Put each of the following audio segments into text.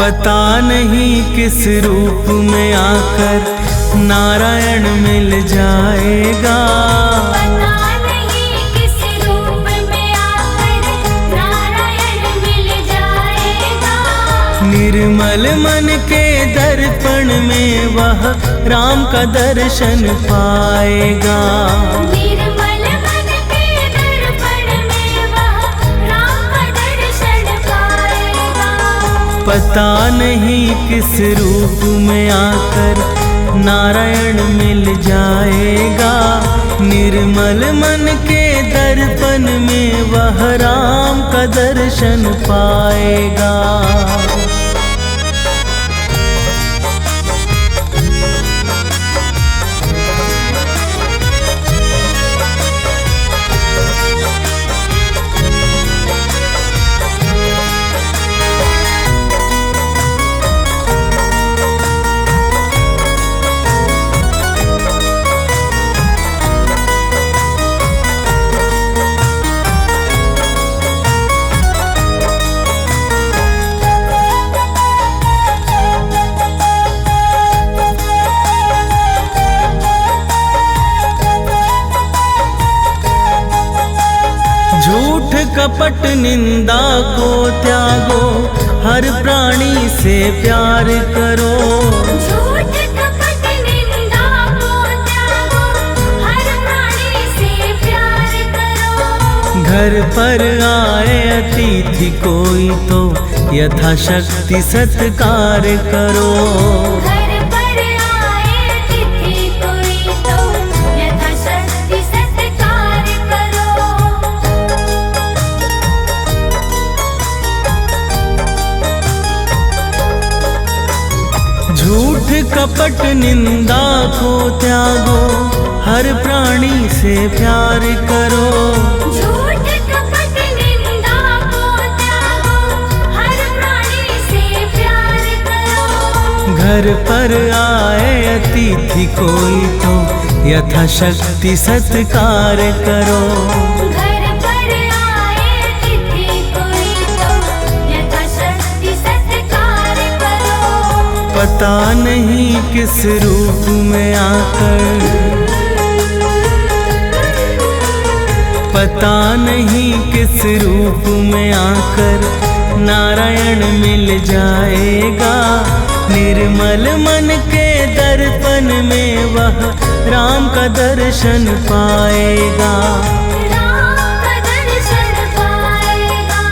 पता नहीं किस रूप में आकर नारायण मिल जाएगा। पता नहीं किस रूप में आकर नारायण मिल जाएगा। निर्मल मन के दर्पण में वह राम का दर्शन पाएगा। निर्मल मन के दर्पण में वह राम का दर्शन पाएगा। पता नहीं किस रूप में आकर नारायण मिल जाएगा। निर्मल मन के दर्पण में वह राम का दर्शन पाएगा। झूठ कपट निंदा को त्यागो, हर प्राणी से प्यार करो। झूठ कपट निंदा को त्यागो, हर प्राणी से प्यार करो। घर पर आए अतिथि कोई तो यथाशक्ति सत्कार करो। घर पर आए अतिथि कोई तो यथाशक्ति सत्कार करो। झूठ कपट निंदा को त्यागो, हर प्राणी से प्यार करो। झूठ कपट निंदा को त्यागो, हर प्राणी से प्यार करो। घर पर आए अतिथि कोई तो यथाशक्ति सत्कार करो। घर पर आए अतिथि कोई तो यथाशक्ति सत्कार करो। पता नहीं किस रूप में आकर, पता नहीं किस रूप में आकर नारायण मिल जाएगा। निर्मल मन के दर्पण में वह राम का दर्शन पाएगा। राम का दर्शन पाएगा।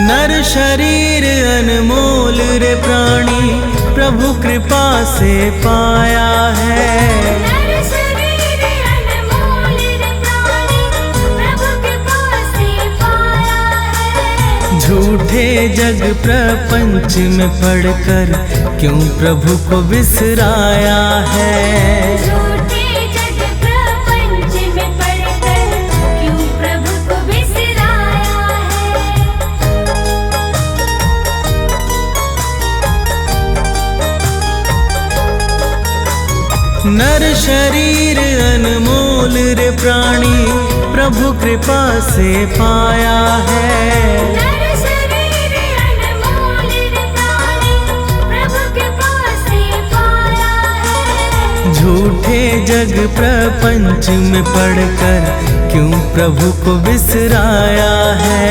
नर शरीर अनमोल रे प्राणी, प्रभु कृपा से पाया है। नर शरीर अनमोल रे प्राणी, प्रभु कृपा से पाया है। झूठे जग प्रपंच में पढ़कर क्यों प्रभु को बिसराया है। झूठे जग प्रपंच में पढ़कर क्यों प्रभु को बिसराया है। नर शरीर अनमोल रे प्राणी, प्रभु कृपा से पाया है। नर शरीर अनमोल रे प्राणी, प्रभु कृपा से पाया है। झूठे जग प्रपंच में पढ़कर क्यों प्रभु को बिसराया है।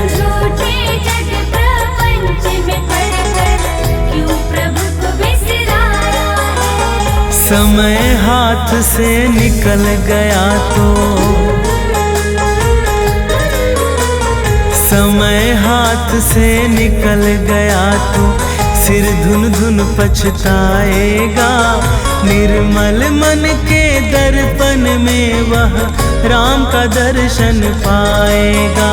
झूठे जग प्रपंच में पढ़कर क्यों प्रभु को बिसराया है। समय हाथ से निकल गया तो, समय हाथ से निकल गया तो सिर धुन धुन पछताएगा। निर्मल मन के दर्पण में वह राम का दर्शन पाएगा।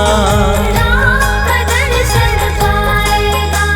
राम का दर्शन पाएगा।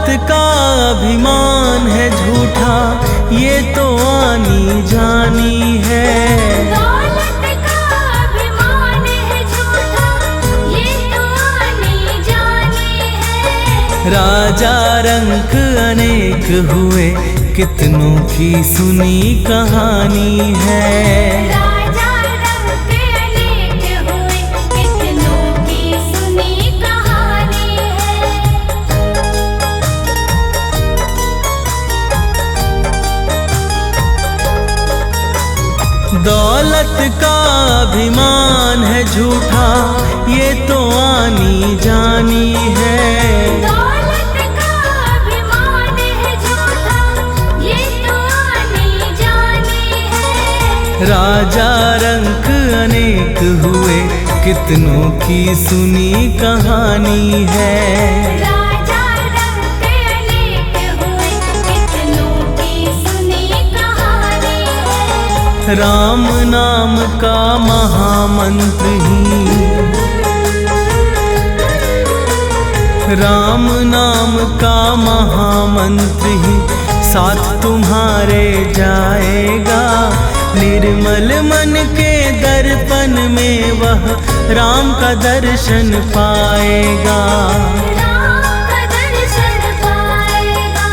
दौलत का अभिमान है झूठा, ये तो आनी जानी है। दौलत का अभिमान है झूठा, ये तो आनी जानी है। राजा रंक अनेक हुए, कितनों की सुनी कहानी है। राजा रंक अनेक हुए, कितनों की सुनी कहानी है। दौलत का अभिमान है झूठा, ये तो आनी जानी है। दौलत का अभिमान है झूठा, ये तो आनी जानी है। राजा रंक अनेक हुए, कितनों की सुनी कहानी है। राजा रंक अनेक हुए, कितनों की सुनी कहानी है। राम नाम का महामंत्र ही, राम नाम का महामंत्र ही साथ तुम्हारे जाएगा। निर्मल मन के दर्पण में वह राम का दर्शन पाएगा। राम का दर्शन पाएगा।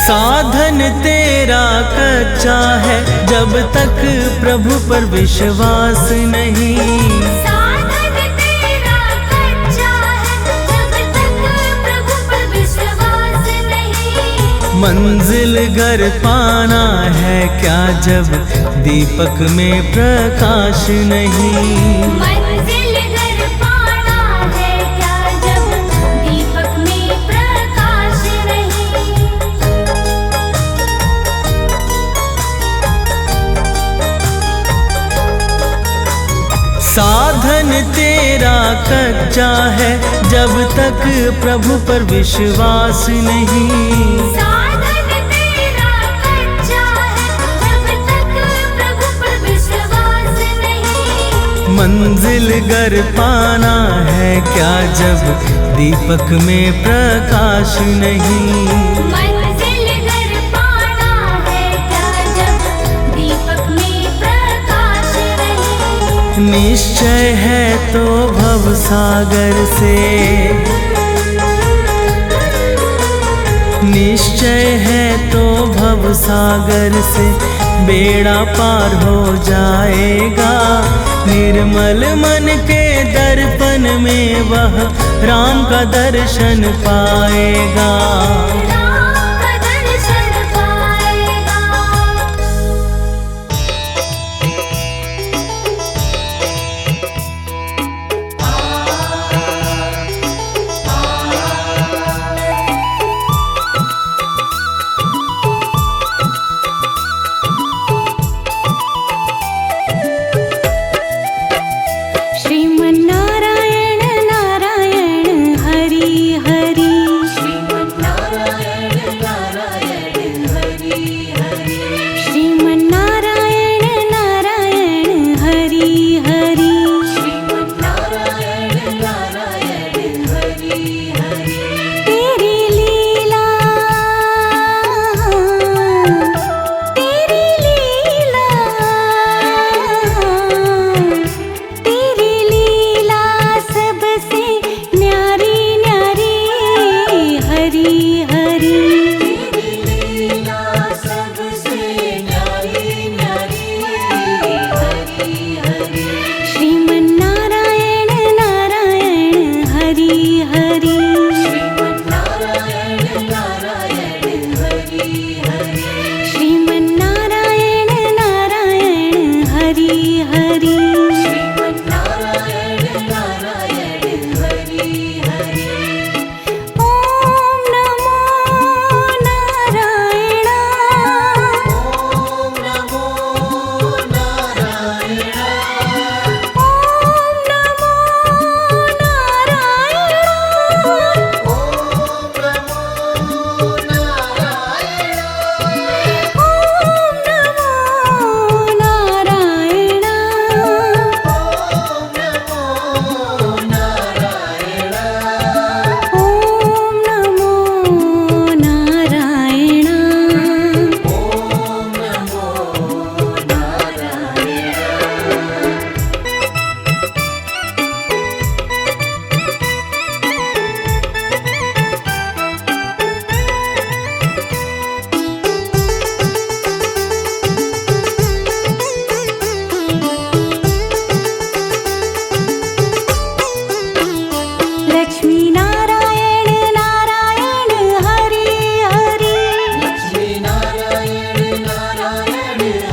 साधन तेरा कच्चा है, जब तक प्रभु पर विश्वास नहीं। साधन तेरा कच्चा है, जब तक प्रभु पर विश्वास नहीं। मंजिल घर पाना है क्या, जब दीपक में प्रकाश नहीं। मंजिल घर पाना है क्या, जब दीपक में प्रकाश नहीं। साधन तेरा कच्चा है, जब तक प्रभु पर विश्वास नहीं। साधन तेरा कच्चा है, जब तक प्रभु पर विश्वास नहीं। मंजिल घर पाना है क्या, जब दीपक में प्रकाश नहीं। मंजिल घर पाना है क्या, जब दीपक में प्रकाश नहीं। निश्चय है तो भव सागर से, निश्चय है तो भव सागर से बेड़ा पार हो जाएगा। निर्मल मन के दर्पण में वह राम का दर्शन पाएगा। राम का दर्शन पाएगा। श्रीमन्नारायण नारायण हरि हरि। श्रीमन्नारायण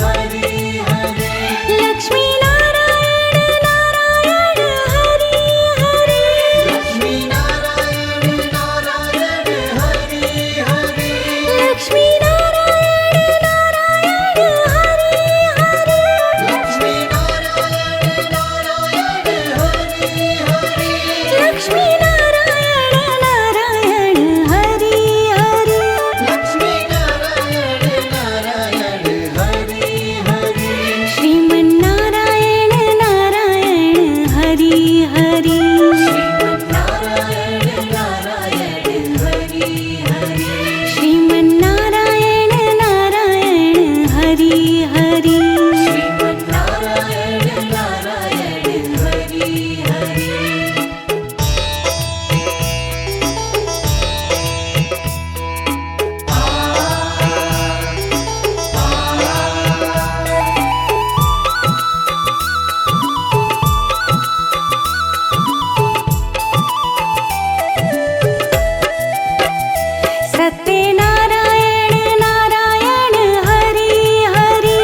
हरि हरि लक्ष्मी नारायण नारायण हरि हरि लक्ष्मी नारायण नारायण हरि हरि लक्ष्मी नारायण नारायण हरि हरि लक्ष्मी नारायण नारायण हरि हरि लक्ष्मी नारायण नारायण हरि हरि लक्ष्मी नारायण नारायण हरि हरि श्रीमन्नारायण नारायण हरि हरि श्रीमन्नारायण नारायण हरि हरि श्रीमन्नारायण नारायण हरि हरि श्रीमन्नारायण नारायण हरि हरि सत्यनारायण नारायण हरि हरि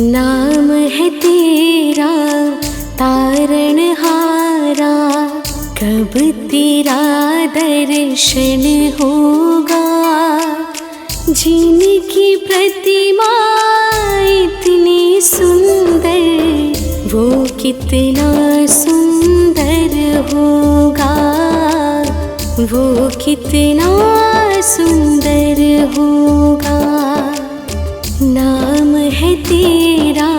नाम है तेरा तारणहारा, कब तेरा दर्शन होगा। जिनकी प्रतिमा इतनी सुंदर, वो कितना सुंदर होगा, वो कितना सुंदर होगा। नाम है तेरा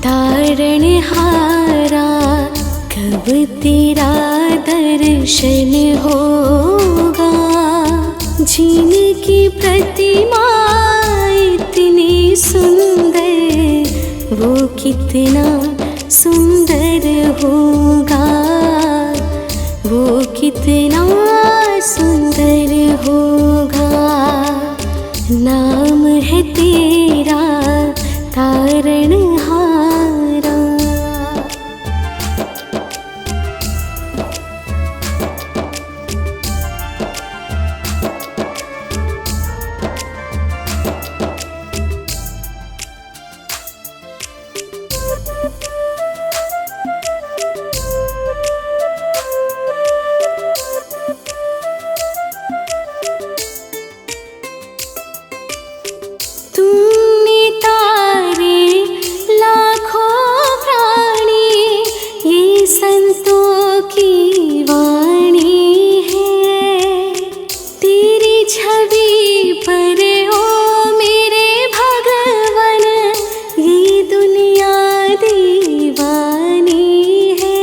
तारणहारा, कब तेरा दर्शन होगा। जिनकी प्रतिमा इतनी सुंदर, वो कितना सुंदर होगा, वो कितना सुंदर होगा। नाम है तेरा तारणहारा। तुमने तारे लाखों प्राणी, ये संतों की वाणी है। तेरी छवि पर ओ मेरे भगवन, ये दुनिया दीवानी है।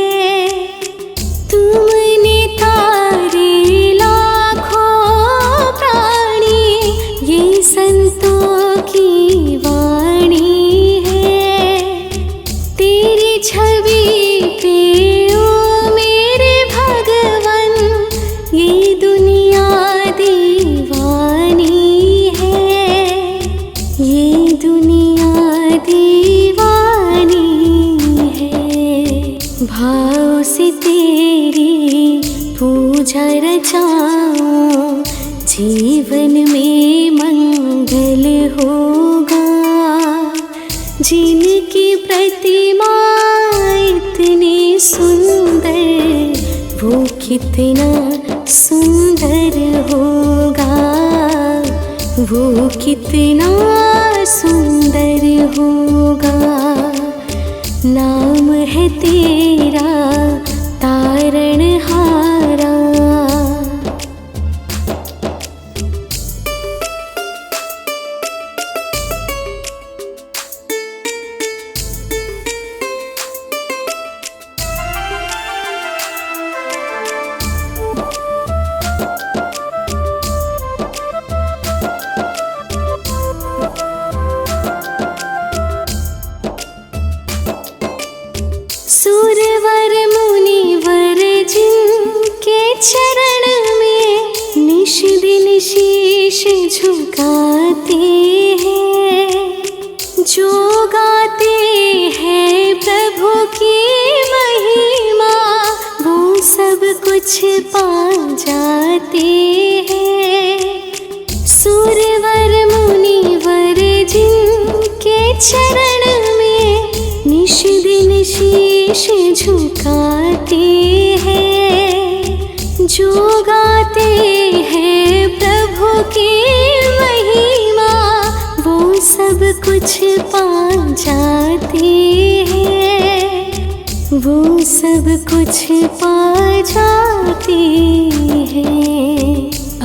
तुमने तारे लाखों प्राणी, ये संतों की वाणी है। तेरी छवि पे ओ मेरे भगवन, ये दुनिया दीवानी है, ये दुनिया दीवानी है। भाव से तेरी पूजा रचाऊं, जीवन में मंगल होगा। जिनकी प्रतिमा इतनी सुंदर, वो कितना सुंदर होगा, वो कितना सुंदर होगा। नाम है तेरा तारणहारा। सुरवर मुनिवर जिनके चरण में निश दिन शीश झुकाते हैं, जो गाते हैं प्रभु की महिमा, वो सब कुछ पा जाते हैं। सुरवर मुनिवर जिनके चरण में निश दिन शीश झुकाते हैं, जो गाते हैं प्रभु की महिमा, वो सब कुछ पा जाते हैं, वो सब कुछ पा जाते हैं।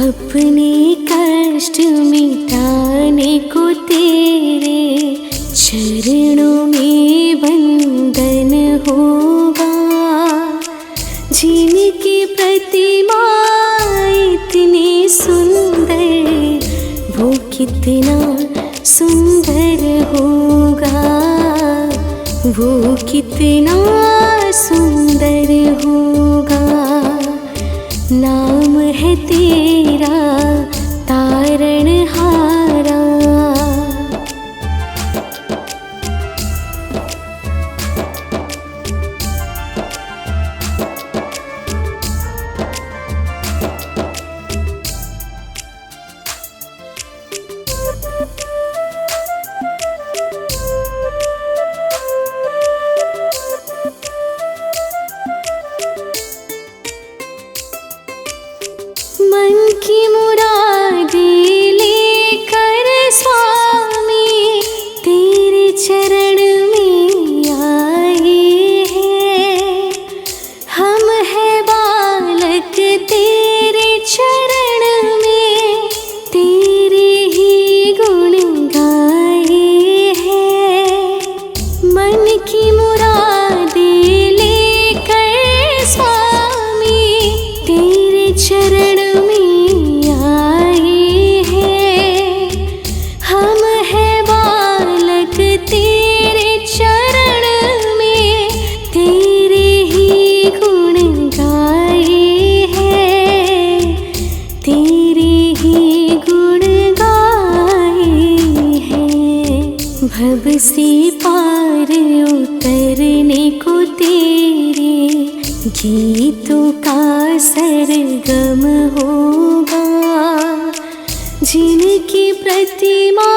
अपने कष्ट मिटाने को तेरे चरणों में वंदन होगा। जिनकी प्रतिमा इतनी सुंदर, वो कितना सुंदर होगा, वो कितना सुंदर होगा। नाम है तेरा तारणहारा। से पार उतरने को तेरे गीतों का सरगम होगा। जिनकी प्रतिमा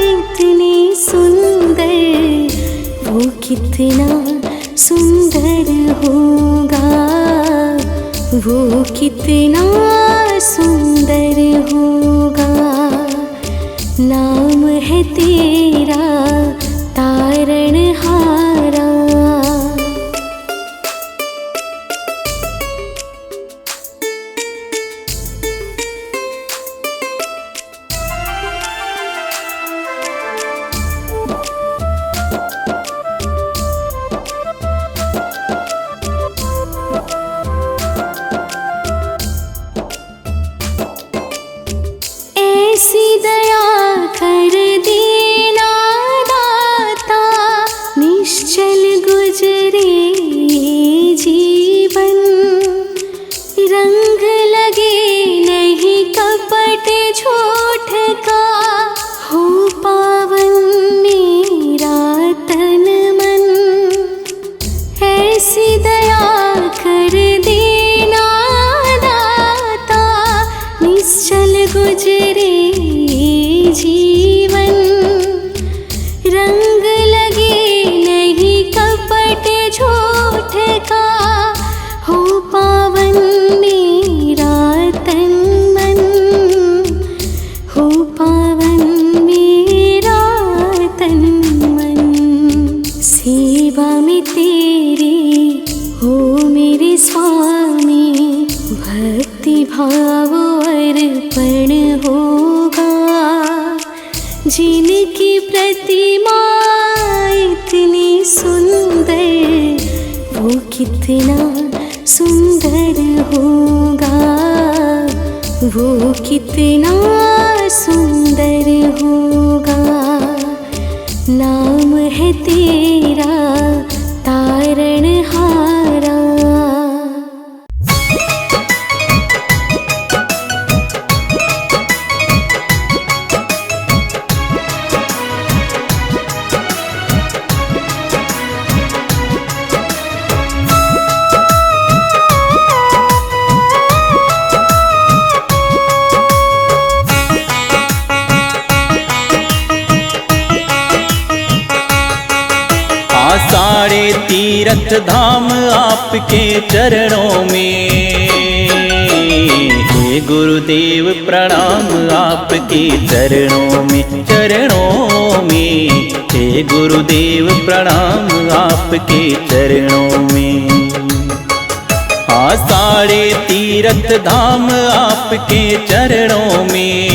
इतनी सुंदर, वो कितना सुंदर होगा, वो कितना सुंदर होगा। नाम है तेरा तारणहारा। ऐसी दया कर देना दाता, निश्चल गुजरे जीवन। रंग लगे नहीं कपट झूठ का, हो पावन मेरा तन मन। ऐसी दया कर देना दाता, निश्चल गुजरे जीवन। रंग लगे नहीं कपट झूठ का, हो पावन मेरा तन मन, हो पावन मेरा तन मन। सेवा में तेरी हो मेरे स्वामी, भक्ति भाव अर्पण होगा। जिनकी प्रतिमा इतनी सुंदर, वो कितना सुंदर होगा, वो कितना सुंदर होगा। नाम है तेरा तारणहारा। सारे तीर्थ धाम आपके चरणों में, हे गुरुदेव प्रणाम आपके चरणों में, चरणों में। हे गुरुदेव प्रणाम आपके चरणों में। सारे तीर्थ धाम आपके चरणों में,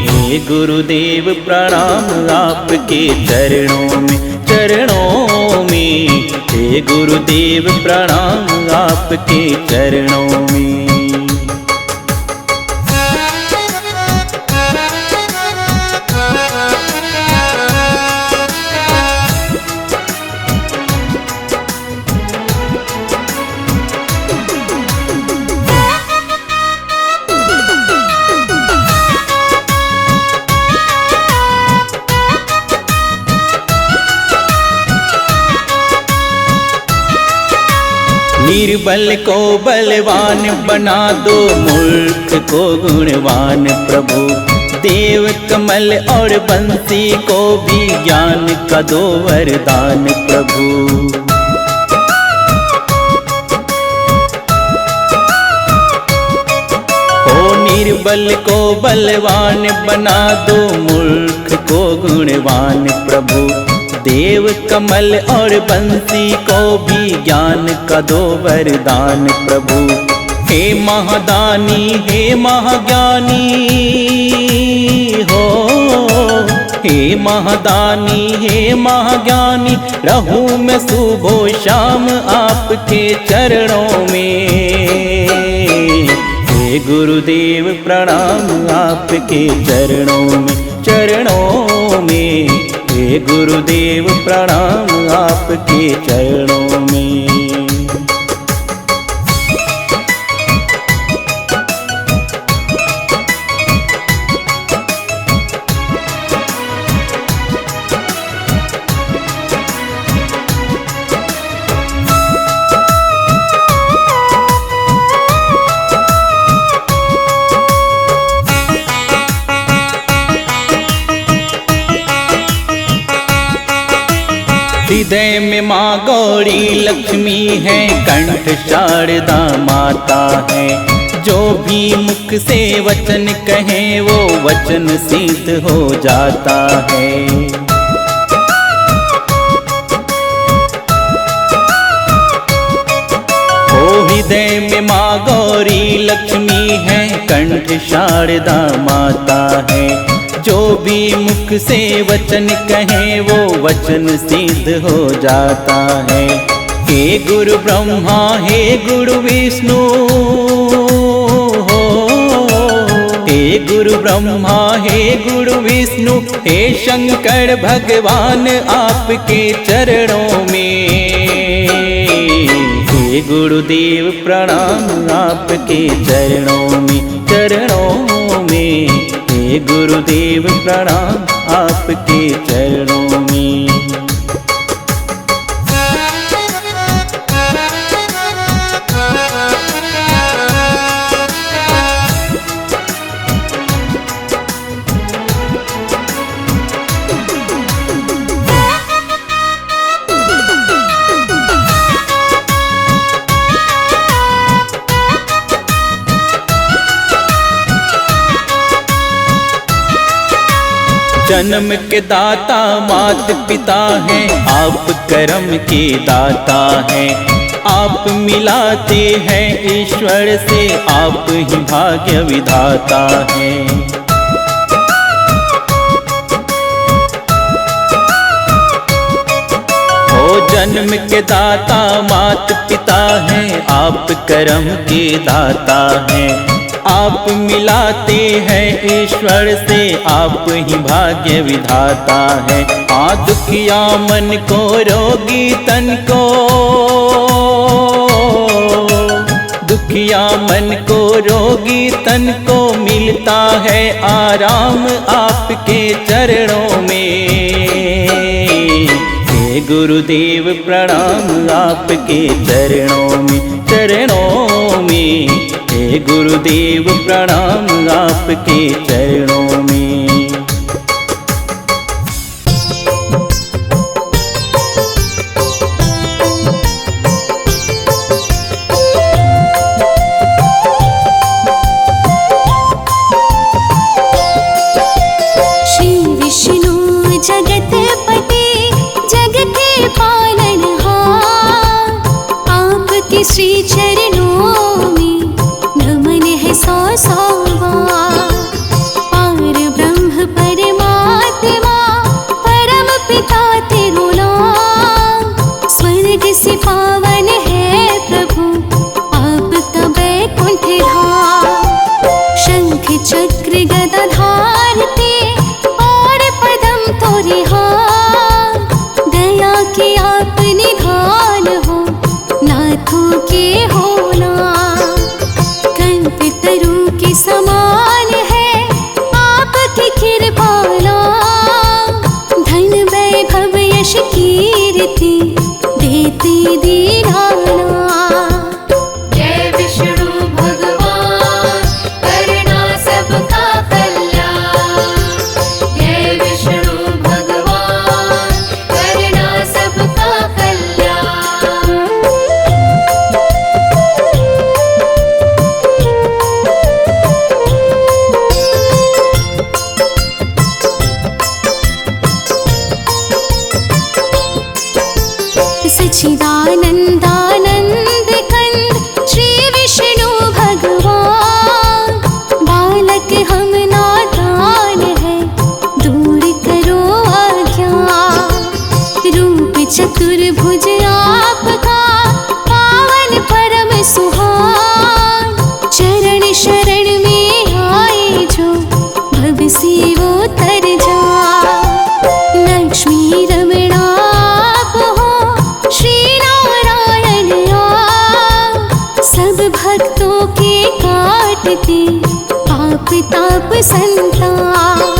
हे गुरुदेव प्रणाम आपके चरणों में, चरणों में। हे गुरुदेव प्रणाम आपके चरणों में। निर्बल को बलवान बना दो, मूर्ख को गुणवान प्रभु। देव कमल और बंसी को भी ज्ञान का दो वरदान प्रभु। ओ निर्बल को बलवान बना दो, मूर्ख को गुणवान प्रभु। देव कमल और बंसी को भी ज्ञान का दो वरदान प्रभु। हे महादानी हे महाज्ञानी हो, हे महादानी हे महाज्ञानी। रहूं मैं सुबह शाम आपके चरणों में। हे गुरुदेव प्रणाम आपके चरणों में, चरणों में। हे गुरुदेव प्रणाम आपके चरणों में। हृदय में माँ गौरी लक्ष्मी है, कंठ शारदा माता है। जो भी मुख से वचन कहे वो वचन सिद्ध हो जाता है। ओ हृदय में माँ गौरी लक्ष्मी है, कंठ शारदा माता है। जो भी मुख से वचन कहे वो वचन सिद्ध हो जाता है। हे गुरु ब्रह्मा हे गुरु विष्णु, हे गुरु ब्रह्मा हे गुरु विष्णु, हे शंकर भगवान आपके चरणों में। हे गुरुदेव प्रणाम आपके चरणों में, चरणों में। हे गुरुदेव प्रणाम आपके चरणों में। जन्म के दाता मात पिता हैं, आप कर्म के दाता हैं। आप मिलाते हैं ईश्वर से, आप ही भाग्य विधाता हैं। ओ जन्म के दाता मात पिता हैं, आप कर्म के दाता हैं। आप मिलाते हैं ईश्वर से, आप ही भाग्य विधाता है। दुखिया मन को रोगी तन को, दुखिया मन को रोगी तन को मिलता है आराम आपके चरणों में। हे गुरुदेव प्रणाम आपके चरणों में, चरणों में। हे गुरुदेव प्रणाम आपके चरणों में। श्री विष्णु जगतपते जग के पालनहार, आपके श्री चरणों में सौ सौ बार। पार ब्रह्म परमात्मा परम पिता तेरो नाम, स्वर्ग से पावन है प्रभु आपका वैकुंठ धाम। शंख चक्र गदा धारते और पदम तोरे हाथ, दया के आप निधान हो नाथों के हो नाम। पितरु के समान है आपकी कृपाला, धन वैभव यश कीर्ति देते दीनाना। जय विष्णु भगवान करना सबका कल्याण, जय विष्णु भगवान करना सबका कल्याण। सच्चिदानंदानंद कंद श्री विष्णु भगवान, बालक हम नादान है दूर करो अज्ञान। रूप चतुर्भुज आपका पावन परम सुहान, चरण शरण में आए जो भव से वो तर जा। लक्ष्मी रमणा भक्तों के काटते पाप ताप संताप।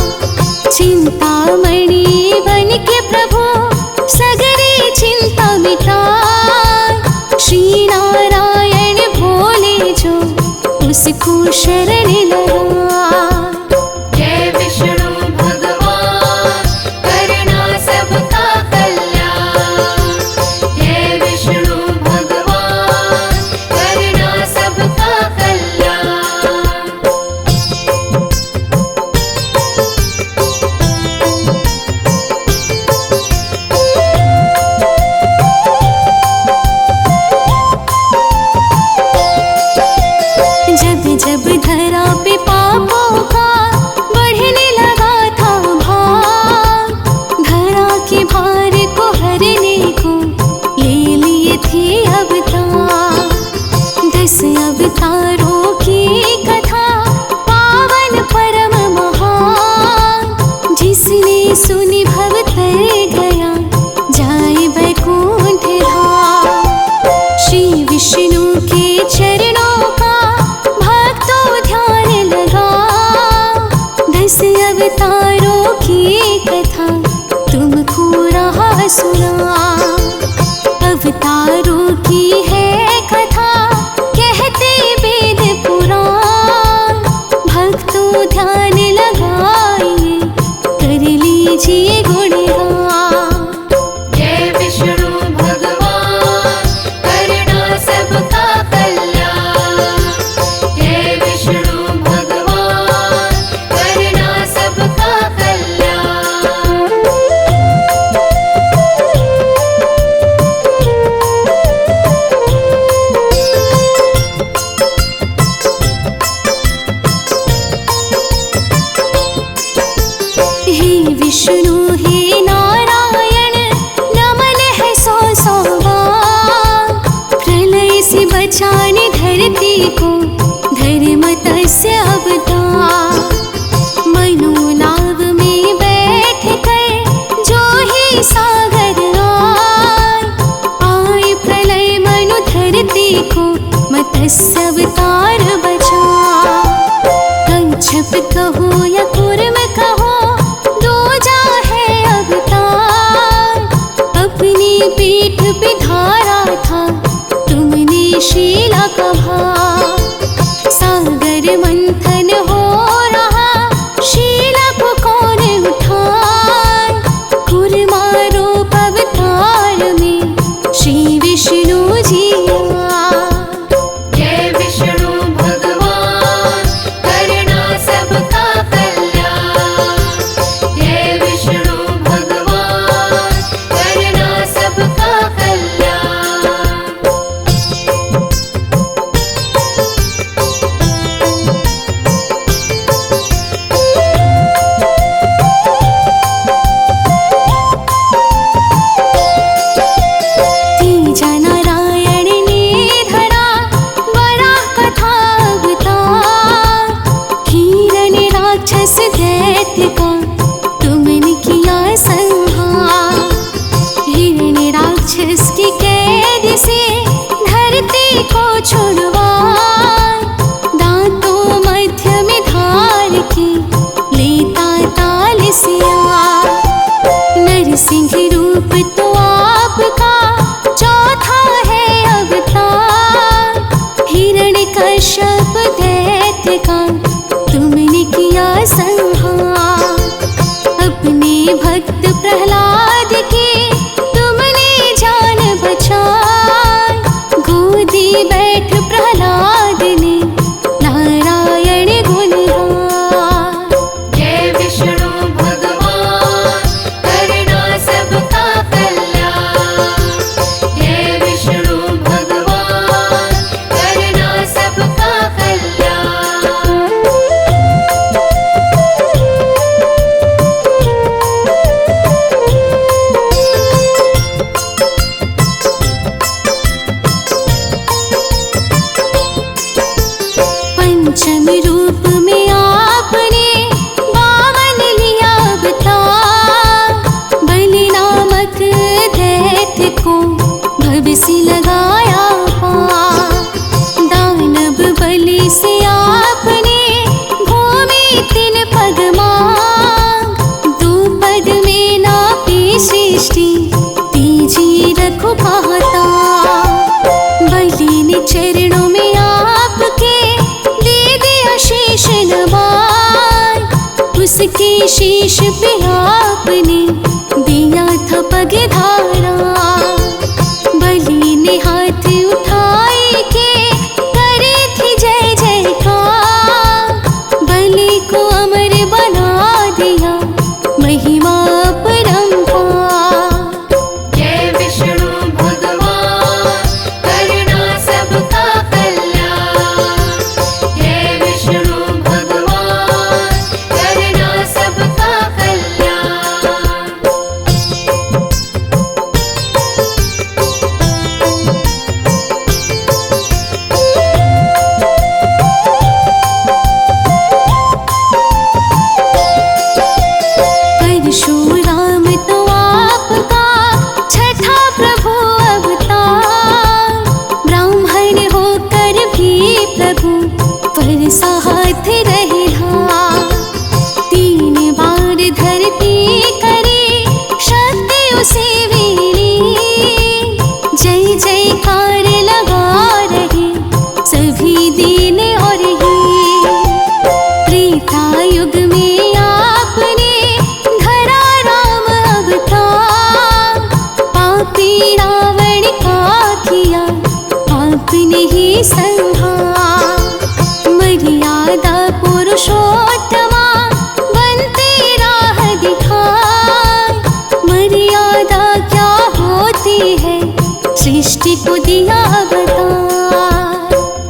चिंतामणि बन के प्रभु सगरी चिंता मिटाए, श्री नारायण भोले जो उसको शरण लगाए। जय विष्णु भगवान करना सबका कल्याण, के भार को हरने को ले लिए थे अवतार। 10 अवतारों की कथा पावन परम महान, जिसने सुनी भव तर गया जाए वैकुंठ धाम। श्री विष्णु के चरणों का भक्तों ध्यान लगा, 10 अवतारों की कथा तुमको रहा सुना। अवतारों की है कथा कहते वेद पुराण, भक्तों ध्यान लगाइए कर लीजिए गुणगान। जय विष्णु भगवान करना सबका कल्याण, जय विष्णु भगवान करना सबका कल्याण। हे विष्णु हे नारायण नमन है सौ सौ बार, प्रलय से बचाने धरती को धर्म तस्य अवतार। मनोनाव में बैठ कर जो ही सागर आए प्रलय मनु धरती को मत्स्य अवतार बचा। कंचप कहो या कूर्म कहो दूजा है अवतार, अपनी पीठ पे धारा था तुमने शीला का भार। सागर मंथन हो रहा शीला को कौन उठाए, कूर्मा रूप अवतार में श्री विष्णु जी आए। जय विष्णु भगवान करना सबका कल्याण, जय विष्णु भगवान करना सबका कल्याण। तीजा नारायण ने धरा बड़ा कथा अवतार, हिरण्य राक्षस दैत्य का तुमने किया संहार। हिरण्य राक्षस की कैद से धरती को छुड़वाए, दांतों मध्य में धार के लेता ताल से आए। नरसिंह रूप तो आपका चौथा है अवतार, हिरण्यकश्यप दैत्य का तुमने किया संहार। अपने भक्त प्रहलाद की तुमने जान बचाई, गोदी बैठ प्रहलाद ने नारायण गुण गाए। जय विष्णु भगवान करना सबका कल्याण, जय विष्णु भगवान करना सबका कल्याण। पंचम रूप में आपने बावन लिया अवतार, बलि नामक दैत्य को भविष्य लगाया पार। दानव बलि से आपने भूमि 3 पग मांग, 2 पद में नापी सृष्टि तीजी रखो पाता। बलि ने चरणों में आपके दे दिया शीश नवार, उसके शीश पे आपने दिया था पग धारा। बलि ने हाथ उठाए के करे थी जय जयकार, बलि को अमर बना दिया महिमा परंपार। जय विष्णु भगवान करना सबका कल्याण, जय विष्णु भगवान करना सबका कल्याण। संहार। मर्यादा पुरुषोत्तमा बनते राह दिखाए। मर्यादा क्या होती है सृष्टि को दिया बता।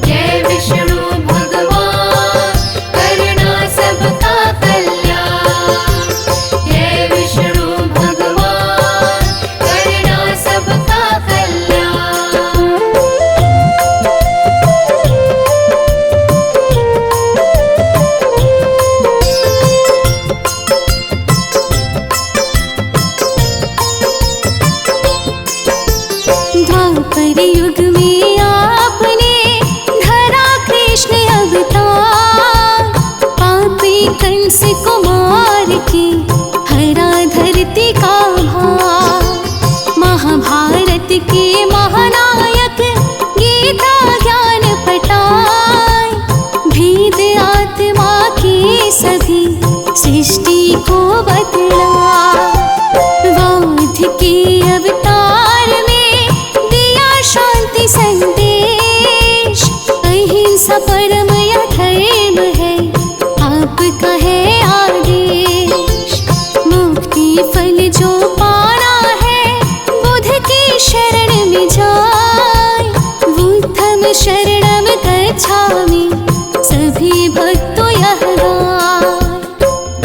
जय विष्णु भगवान करना सबका कल्याण। जय विष्णु भगवान करना सबका कल्याण। द्वापर युग में आपने धरा कृष्ण अवतार। पापी कंस को मार के हरा धरती का भार। महाभारत के महानायक गीता ज्ञान पटाए। भेद आत्मा के सभी सृष्टि को बतलाए। बौद्ध के अवतार में दिया शांति संदेश। अहिंसा परम धर्म है आपका है आदेश। मुक्ति फल जो पाना है बुद्ध की शरण में जाए। बुद्धम शरणम गच्छामि सभी भक्तों यह गाए।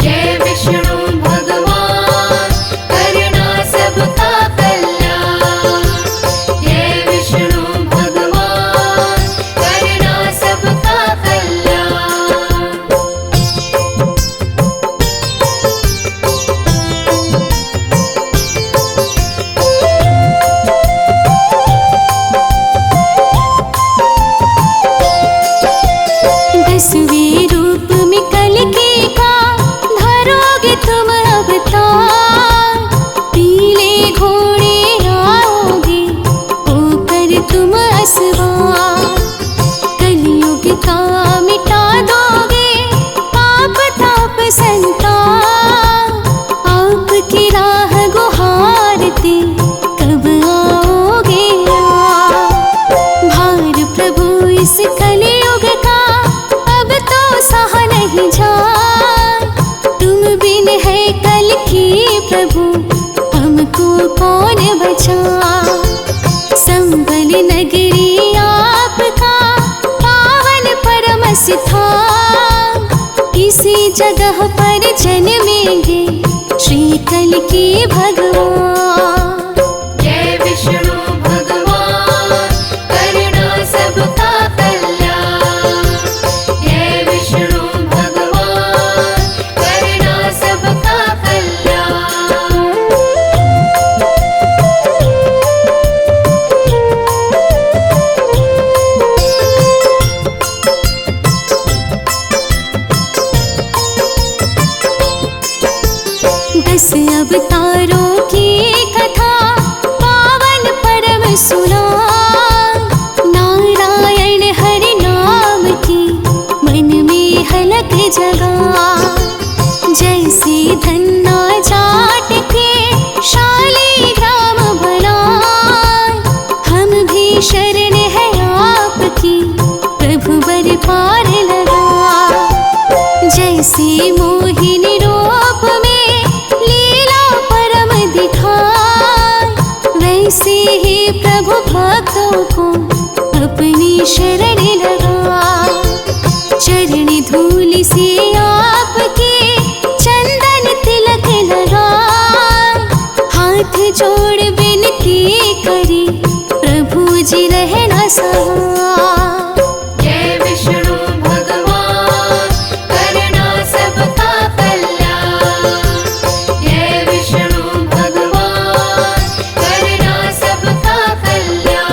जय विष्णु भगवान करना सबका कल्याण। जय विष्णु भगवान करना सबका कल्याण। दसवें रूप में कल्कि का धरोगे तुम अवतार। पीले घोड़े आओगे होकर तुम असवार। कलयुग का मिटा दोगे पाप ताप संताप। आपकी राह गुहारते कब आओगे आप। भार प्रभु इस कलयुग का अब तो सहा नहीं जाए। तुम बिन है कल की प्रभु हमको कौन बचा। संबल नगरी आपका पावन परम स्थान। इसी जगह पर जन्मेंगे श्री कल की भगवान। जय विष्णु भगवान करना सबका कल्याण। जय विष्णु भगवान करना सबका कल्याण। दस अवतारों की कथा पावन परम सुनाए। नारायण हरि नाम की मन में हलक जगाए। जैसे धन्ना जाट के शालिग्राम बनाए। हम भी शरण है आपकी प्रभु बर पार लगाए। जैसे मोहिनी रूप में लीला परम दिखाए। वैसे ही प्रभु भक्तों को अपनी शरण लगाए। चरण धूल से आपके चंदन तिलक लगाए। हाथ जोड़ विनती करी प्रभु जी रहना सहाय। जय विष्णु भगवान करना सबका कल्याण। जय विष्णु भगवान करना सबका कल्याण।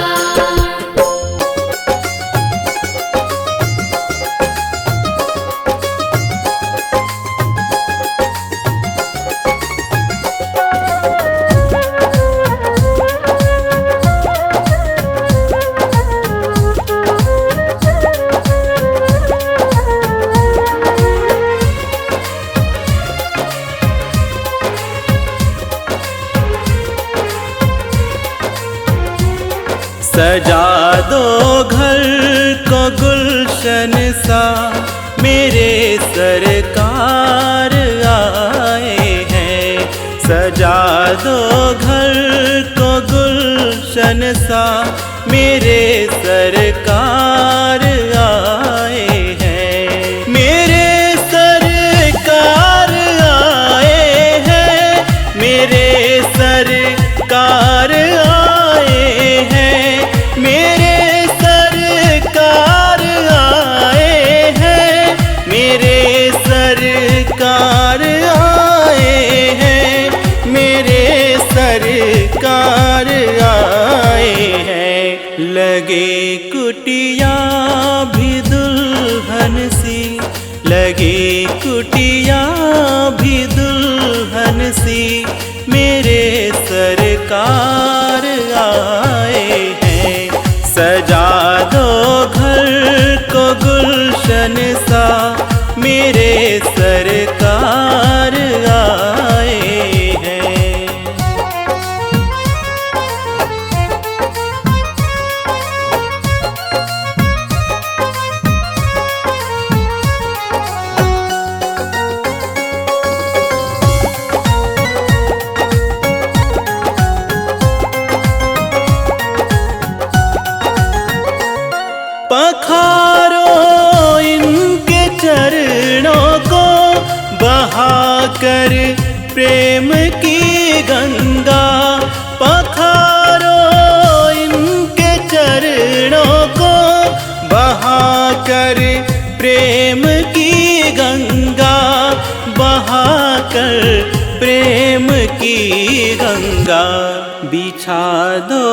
सजा दो घर को गुलशन सा मेरे सरकार आए हैं। सजा दो घर को गुलशन सा मेरे सरकार आए हैं। मेरे सरकार आए हैं, मेरे सरकार आए हैं, मेरे सरकार आए हैं, मेरे सरकार आए हैं, मेरे सरकार आए हैं। लगे कुटिया भी दुल्हन सी, लगे कुटिया भी दुल्हन सी मेरे सरकार आए हैं। सजा दो घर को गुलशन सा मेरे सरकार आए हैं। पखारो इनके चरणों को बहाकर प्रेम की गंगा। पखारो इनके चरणों को बहाकर प्रेम की गंगा, बहाकर प्रेम की गंगा। बिछा दो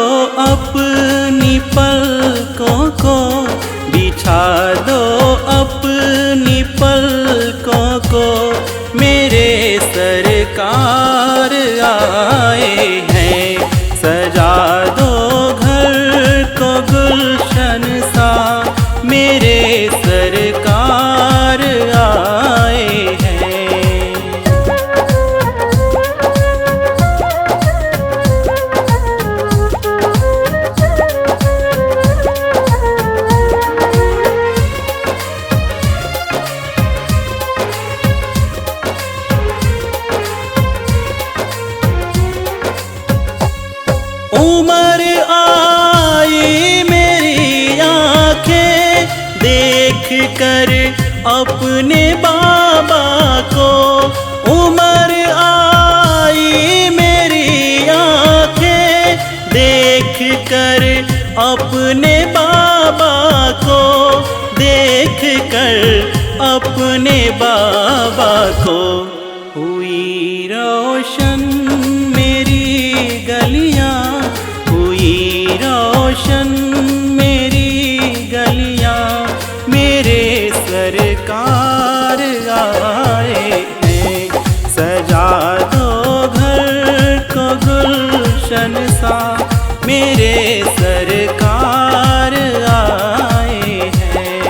अपनी पलकों को, बिछा दो अपनी पलकों को मेरे सरकार आए हैं। सजा दो घर को गुलशन सा मेरे सरकार आए हैं। उम्र आई मेरी आंखें देख कर अपने बाबा को। उम्र आई मेरी आंखें देख कर अपने बाबा को, देख कर अपने बाबा को। हुई रोशन मेरी गलियां, हुई रोशन मेरी गलियां मेरे सरकार आए हैं। सजा दो घर को गुलशन सा मेरे सरकार आए हैं।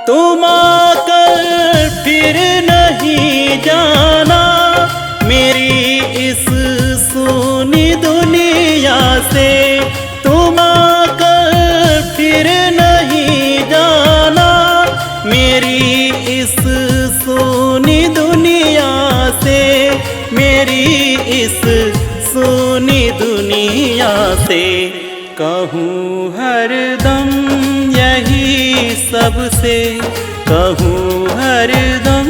तुम आकर फिर नहीं जाना मेरी इस सूनी दुनिया से। तुम आकर फिर नहीं जाना मेरी इस सूनी दुनिया से, मेरी इस सूनी दुनिया से। कहूँ हरदम यही सबसे, कहूँ हरदम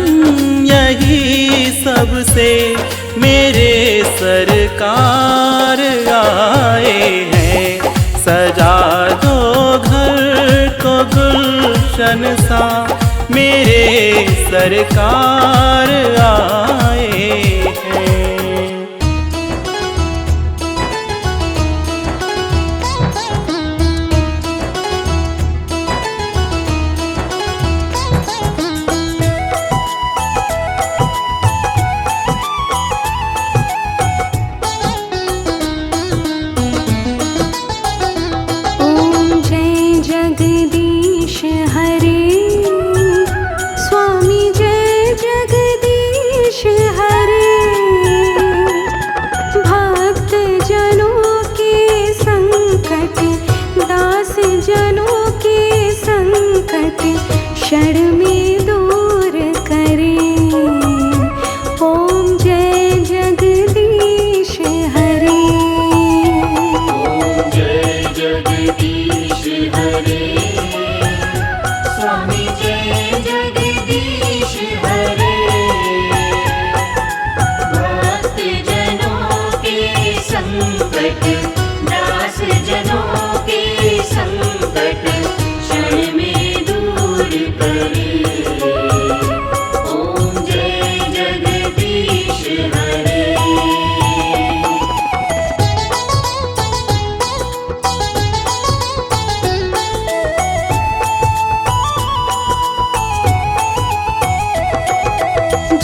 यही सबसे मेरे सरकार आए हैं। सजा दो घर को गुलशन सा मेरे सरकार आए हैं। करे। ओम जय जगदीश हरे।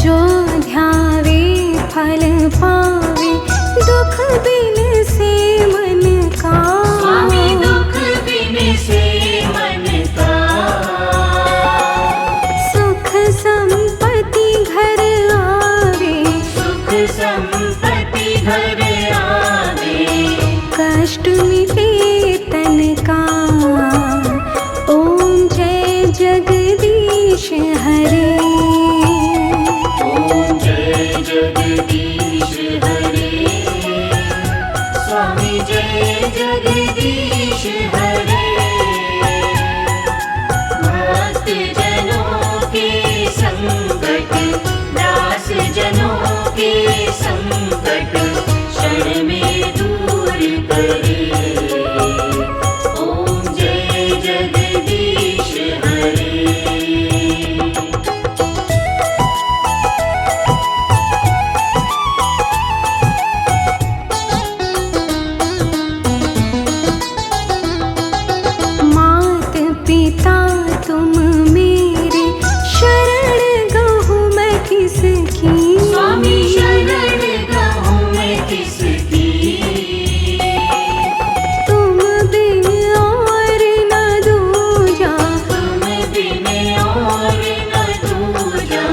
जो ध्यावे फल पावे, दुख बिन से मन का। स्वामी दुख बिन से मन का। सुख संपत्ति घर आवे, सुख संपत्ति घर आवे। कष्ट मिटे तन का। ओम जय जगदीश हरे। ओम जय जगदीश हरे। स्वामी जय जगदीश हरे। भक्त जनों के संकट, दास जनों के संकट क्षण में दूर करे। ओम जय जगदीश हरे। मात पिता तुम मेरे, शरण गहूँ मैं किसकी। स्वामी शरण गहूँ मैं किसकी। तुम बिन और न दूजा, तुम बिन और न दूजा।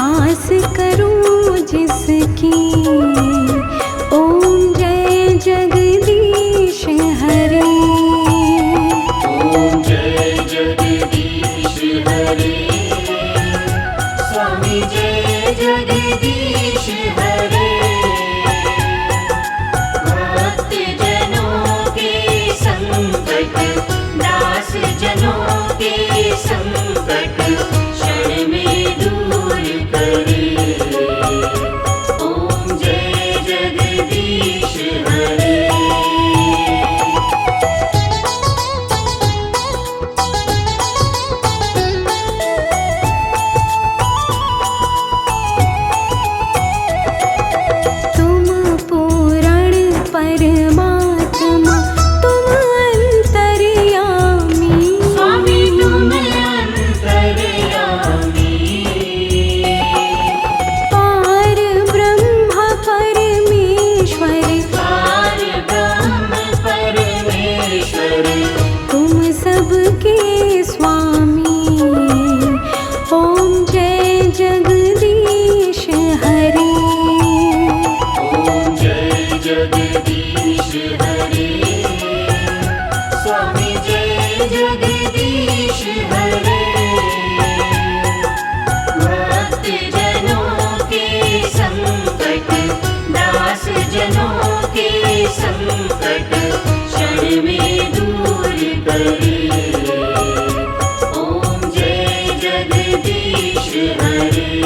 आस करूं जिसकी। ओम जय जगदीश हरे। ओम जय जगदीश हरे। स्वामी जय जगदीश हरे। भक्त जनों के संकट, दास जनों के संकट क्षण में दूर करे। ओम जय जगदीश हरे। तुम पूरण परमात्मा, तुम अंतर्यामी। स्वामी तुम अंतर्यामी। पार ब्रह्म परमेश्वर, पार ब्रह्म परमेश्वर। तुम सबके स्वामी। ओम जय जगदीश हरे। ओम जय जगदीश हरे। स्वामी जय जगदीश हरे। भक्त जनों के संकट, दास जनों के संकट क्षण में दूर करे। ओम जय जगदीश हरे।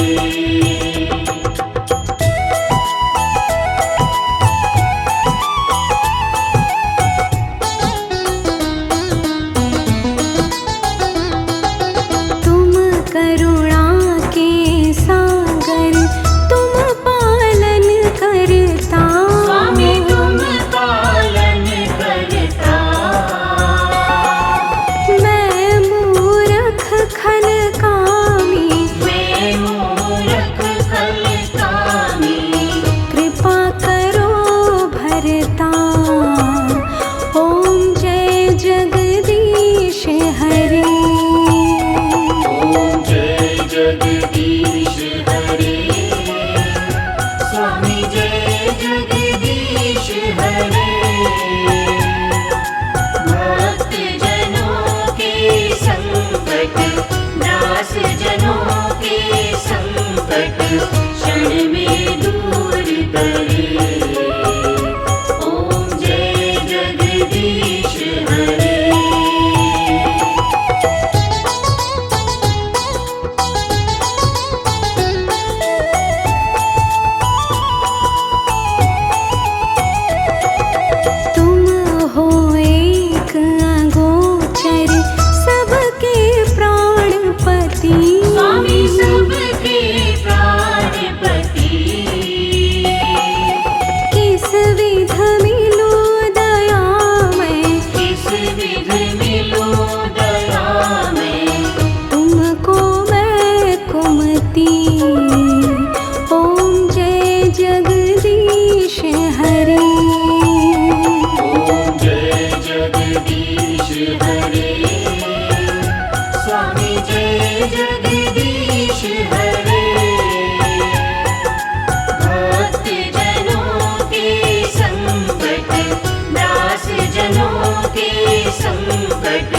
तुम करुणा के सागर, तुम पालन करता। स्वामी तुम पालन करता। मैं मूरख खल कामी, मैं मूरख खल कामी। कृपा करो भरता। ओम जय जगदीश हरे। ओम जय जगदीश हरे। स्वामी जय जगदीश हरे। भक्त जनों के संकट, दास जनों के संकट क्षण में दूर करे। ओम जय जगदीश हरे। ओम जय जगदीश हरे। ओम जय जगदीश हरे। स्वामी जय जगदीश हरे। भक्त जनों के संकट, दास जनों के संकट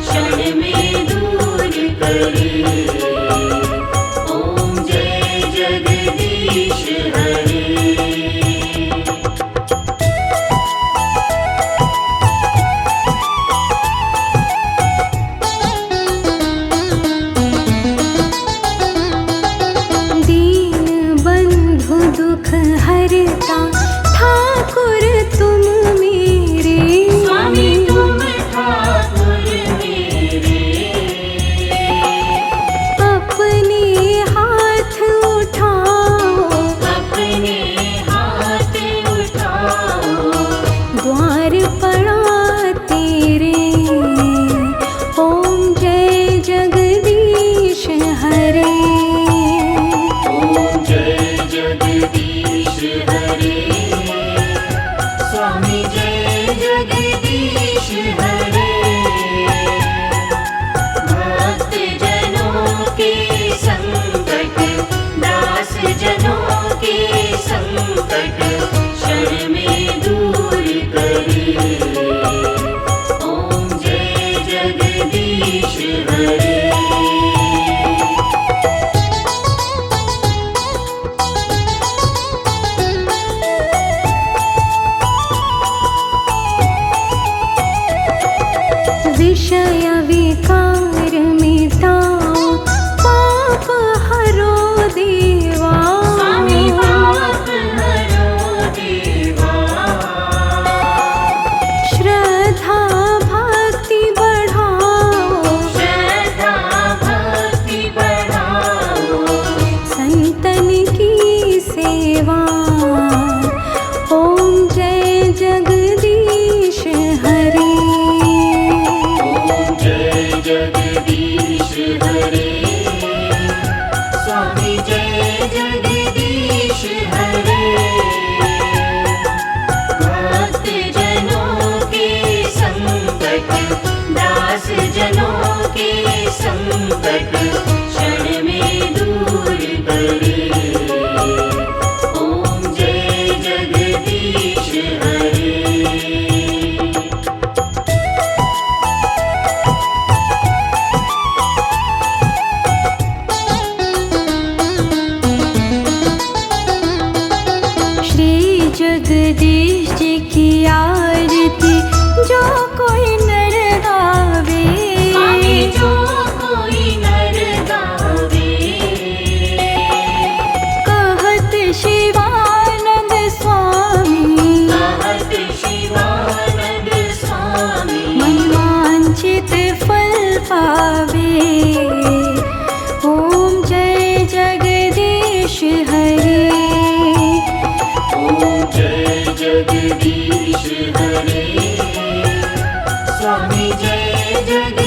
क्षण में दूर करे। ओम जय जगदीश हरे। दीन बंधु दुख हरता ठाकुर तुम मेरे। स्वामी तुम ठाकुर मेरे। अपने हाथ उठाओ, अपने हाथ उठाओ। द्वार पड़ा तेरे। ओम जय जगदीश हरे। ओम जय जगदीश हरे। स्वामी जय जगदीश हरे। भक्त जनों के संकट, दास जनों के संकट क्षण में दूर करे। ओम जय जगदीश हरे। विषय विकार मिटाओ, पाप हरो देवा। स्वामी पाप हरो देवा। श्रद्धा भक्ति बढ़ाओ, श्रद्धा भक्ति बढ़ाओ। संतन की सेवा। ओम जय जगदीश हरे। ओम जय जगदीश हरे। स्वामी जय जगदीश हरे। भक्त जनों के संकट, दास जनों के संकट क्षण में दूर करे। ओम जय जगदीश हरे। श्री जगदीश जी की आरती जो कोई नर गावे। स्वामी जो कोई नर गावे। कहत शिवानंद स्वामी, कहत शिवानंद स्वामी। मन वांछित फल पावे। ओम जय जगदीश हरे। ओम जय जगदीश हरे। स्वामी जय जगदीश